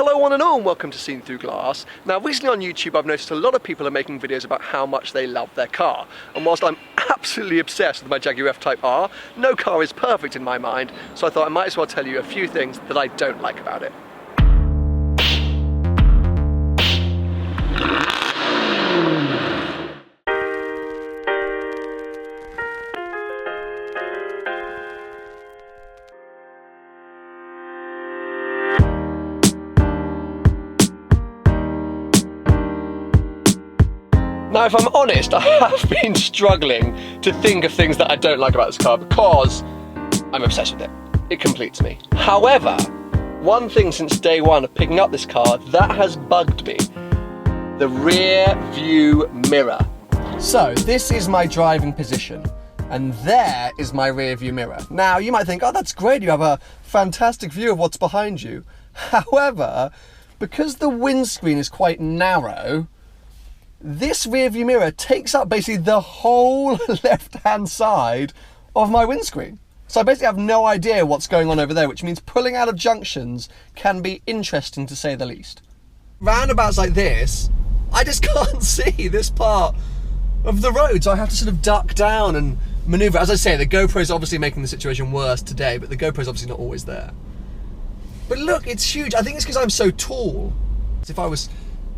Hello one and all, and welcome to Seen Through Glass. Now recently on YouTube I've noticed a lot of people are making videos about how much they love their car. And whilst I'm absolutely obsessed with my Jaguar F-Type R, no car is perfect in my mind, so I thought I might as well tell you a few things that I don't like about it. Now, if I'm honest, I have been struggling to think of things that I don't like about this car because I'm obsessed with it. It completes me. However, one thing since day one of picking up this car that has bugged me: the rear view mirror. So this is my driving position, and there is my rear view mirror. Now, you might think, oh, that's great, you have a fantastic view of what's behind you. However, because the windscreen is quite narrow, this rear view mirror takes up basically the whole left-hand side of my windscreen. So I basically have no idea what's going on over there, which means pulling out of junctions can be interesting to say the least. Roundabouts like this, I just can't see this part of the road, so I have to sort of duck down and maneuver. As I say, the GoPro's obviously making the situation worse today, but the GoPro's obviously not always there. But look, it's huge. I think it's because I'm so tall. If I was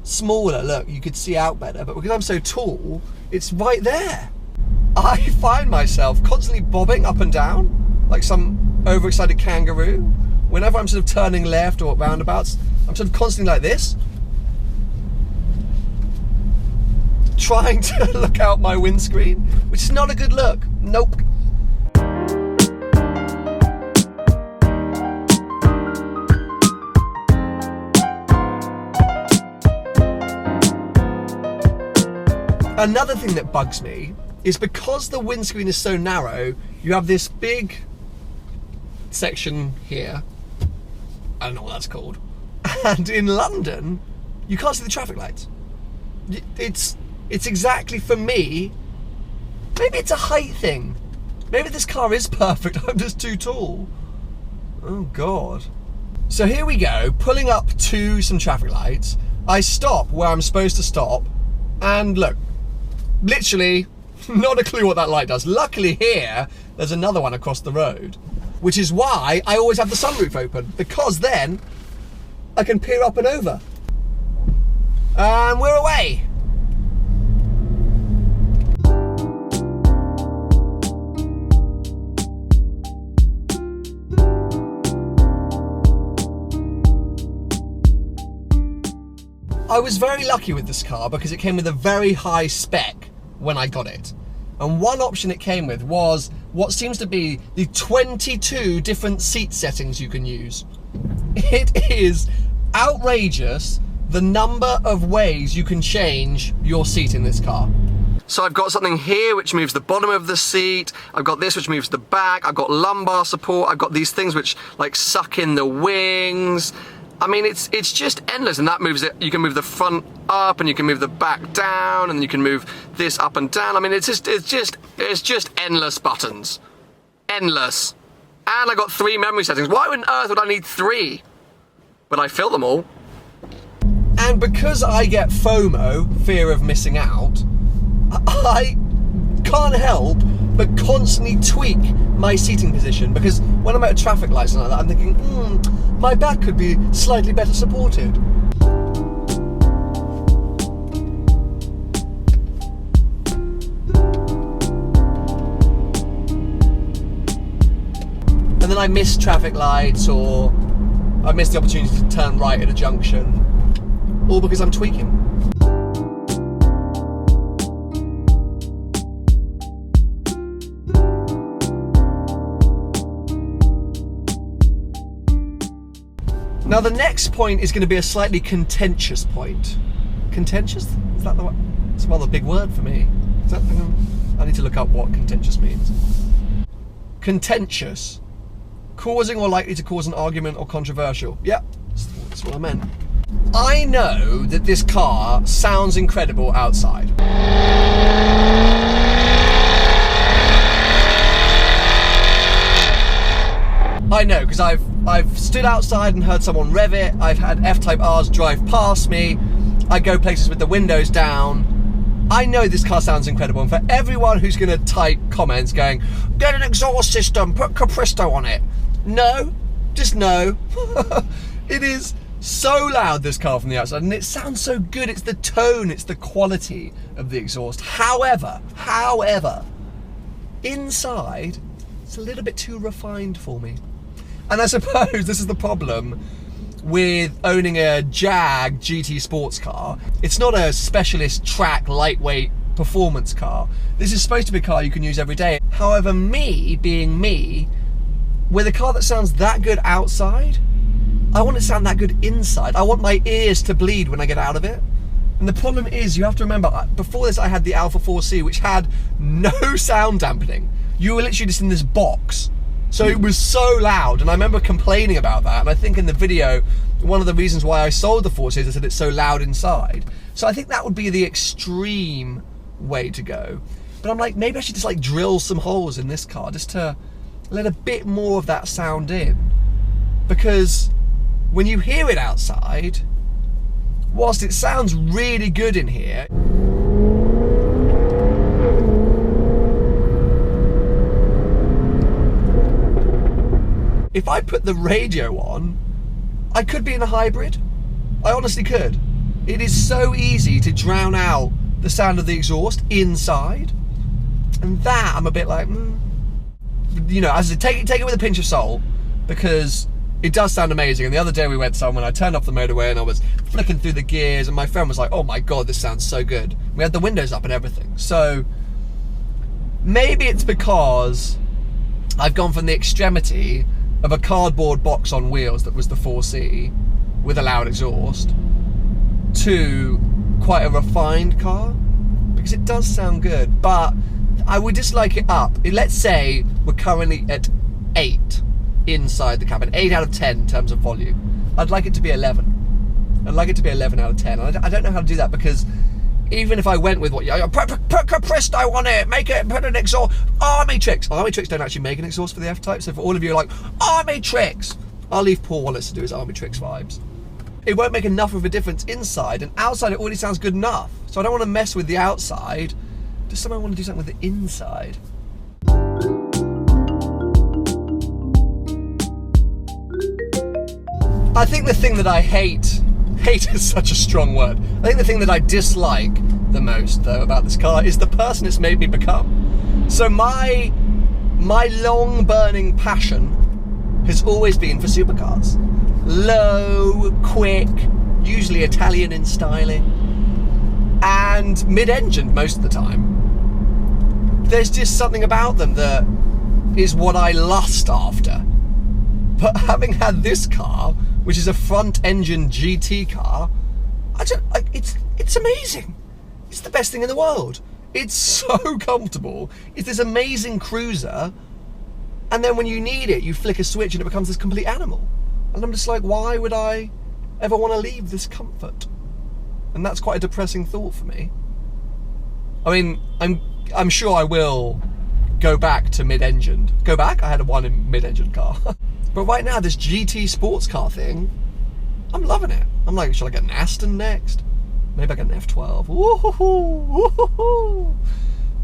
smaller, look, you could see out better, but because I'm so tall, it's right there. I find myself constantly bobbing up and down like some overexcited kangaroo. Whenever I'm sort of turning left or roundabouts, I'm sort of constantly like this, trying to look out my windscreen, which is not a good look. Nope. Another thing that bugs me is because the windscreen is so narrow, you have this big section here. I don't know what that's called. And in London, you can't see the traffic lights. It's exactly, for me, maybe it's a height thing. Maybe this car is perfect, I'm just too tall. Oh God. So here we go, pulling up to some traffic lights. I stop where I'm supposed to stop, and look, literally, not a clue what that light does. Luckily here, there's another one across the road, which is why I always have the sunroof open, because then I can peer up and over. And we're away. I was very lucky with this car because it came with a very high spec when I got it. And one option it came with was what seems to be the 22 different seat settings you can use. It is outrageous the number of ways you can change your seat in this car. So I've got something here which moves the bottom of the seat, I've got this which moves the back, I've got lumbar support, I've got these things which like suck in the wings. I mean, it's just endless, and that moves it. You can move the front up, and you can move the back down, and you can move this up and down. I mean, it's just endless buttons, endless. And I got 3 memory settings. Why on earth would I need 3? But I fill them all. And because I get FOMO, fear of missing out, I can't help but constantly tweak my seating position, because when I'm at a traffic light like that, I'm thinking, my back could be slightly better supported. And then I miss traffic lights, or I miss the opportunity to turn right at a junction, all because I'm tweaking. Now the next point is going to be a slightly contentious point. Contentious? Is that the one? It's a rather big word for me. Is that, I need to look up what contentious means. Contentious. Causing or likely to cause an argument or controversial. Yep, that's what I meant. I know that this car sounds incredible outside. I I know, because I've stood outside and heard someone rev it. I've had F-Type Rs drive past me. I go places with the windows down. I know this car sounds incredible, and for everyone who's going to type comments going, get an exhaust system, put Capristo on it. No, just no. It is so loud, this car, from the outside, and it sounds so good. It's the tone, it's the quality of the exhaust. However, inside, it's a little bit too refined for me. And I suppose this is the problem with owning a Jag GT sports car. It's not a specialist track lightweight performance car. This is supposed to be a car you can use every day. However, me being me, with a car that sounds that good outside, I want it to sound that good inside. I want my ears to bleed when I get out of it. And the problem is, you have to remember, before this I had the Alpha 4C, which had no sound dampening. You were literally just in this box. So it was so loud, and I remember complaining about that. And I think in the video, one of the reasons why I sold the 4C is I said it's so loud inside. So I think that would be the extreme way to go. But I'm like, maybe I should just like drill some holes in this car just to let a bit more of that sound in. Because when you hear it outside, whilst it sounds really good in here, if I put the radio on, I could be in a hybrid. I honestly could. It is so easy to drown out the sound of the exhaust inside. And that, I'm a bit like, you know, as I take it with a pinch of salt, because it does sound amazing. And the other day we went somewhere and I turned off the motorway and I was flicking through the gears, and my friend was like, oh my God, this sounds so good. We had the windows up and everything. So maybe it's because I've gone from the extremity of a cardboard box on wheels that was the 4C with a loud exhaust to quite a refined car, because it does sound good. But I would just like it up. Let's say we're currently at 8 inside the cabin, 8 out of 10 in terms of volume. I'd like it to be 11. I'd like it to be 11 out of 10. I don't know how to do that, because even if I went with what you put Capristo on it, make it, put an exhaust, Army-Trix don't actually make an exhaust for the F-Type, so for all of you like, Army-Trix, I'll leave Paul Wallace to do his Army-Trix vibes. It won't make enough of a difference inside, and outside it already sounds good enough. So I don't want to mess with the outside, just somehow want to do something with the inside. I think the thing that I hate is such a strong word. I think the thing that I dislike the most, though, about this car is the person it's made me become. So my long burning passion has always been for supercars. Low, quick, usually Italian in styling, and mid-engined most of the time. There's just something about them that is what I lust after. But having had this car, which is a front-engine GT car, it's amazing. It's the best thing in the world. It's so comfortable. It's this amazing cruiser, and then when you need it, you flick a switch and it becomes this complete animal. And I'm just like, why would I ever want to leave this comfort? And that's quite a depressing thought for me. I mean, I'm sure I will go back to mid-engined. Go back? I had one in mid-engined car. But right now, this GT sports car thing, I'm loving it. I'm like, should I get an Aston next? Maybe I get an F12. Woo-hoo-hoo, woo-hoo-hoo.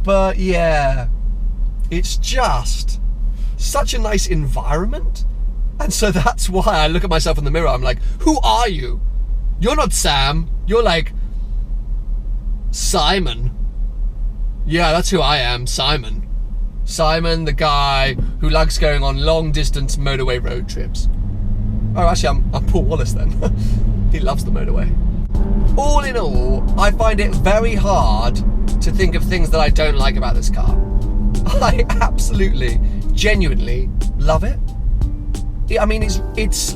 But yeah, it's just such a nice environment. And so that's why I look at myself in the mirror. I'm like, who are you? You're not Sam. You're like Simon. Yeah, that's who I am, Simon. Simon, the guy who likes going on long-distance motorway road trips. Oh, actually, I'm Paul Wallace then. He loves the motorway. All in all, I find it very hard to think of things that I don't like about this car. I absolutely, genuinely love it. I mean,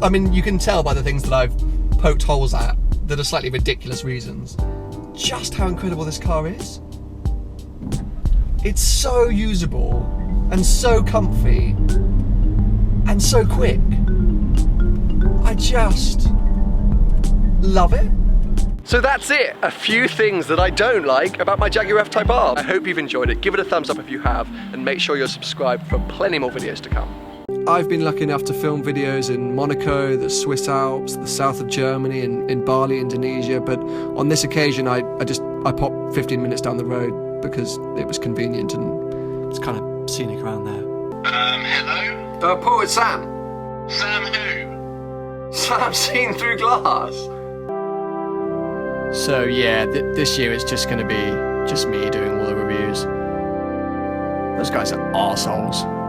I mean, you can tell by the things that I've poked holes at that are slightly ridiculous reasons, just how incredible this car is. It's so usable and so comfy and so quick. I just love it. So that's it. A few things that I don't like about my Jaguar F-Type R. I hope you've enjoyed it. Give it a thumbs up if you have, and make sure you're subscribed for plenty more videos to come. I've been lucky enough to film videos in Monaco, the Swiss Alps, the south of Germany, and in Bali, Indonesia, but on this occasion I popped 15 minutes down the road because it was convenient and it's kind of scenic around there. Hello? Paul, it's Sam. Sam who? Sam seen through glass. So yeah, this year it's just going to be just me doing all the reviews. Those guys are arseholes.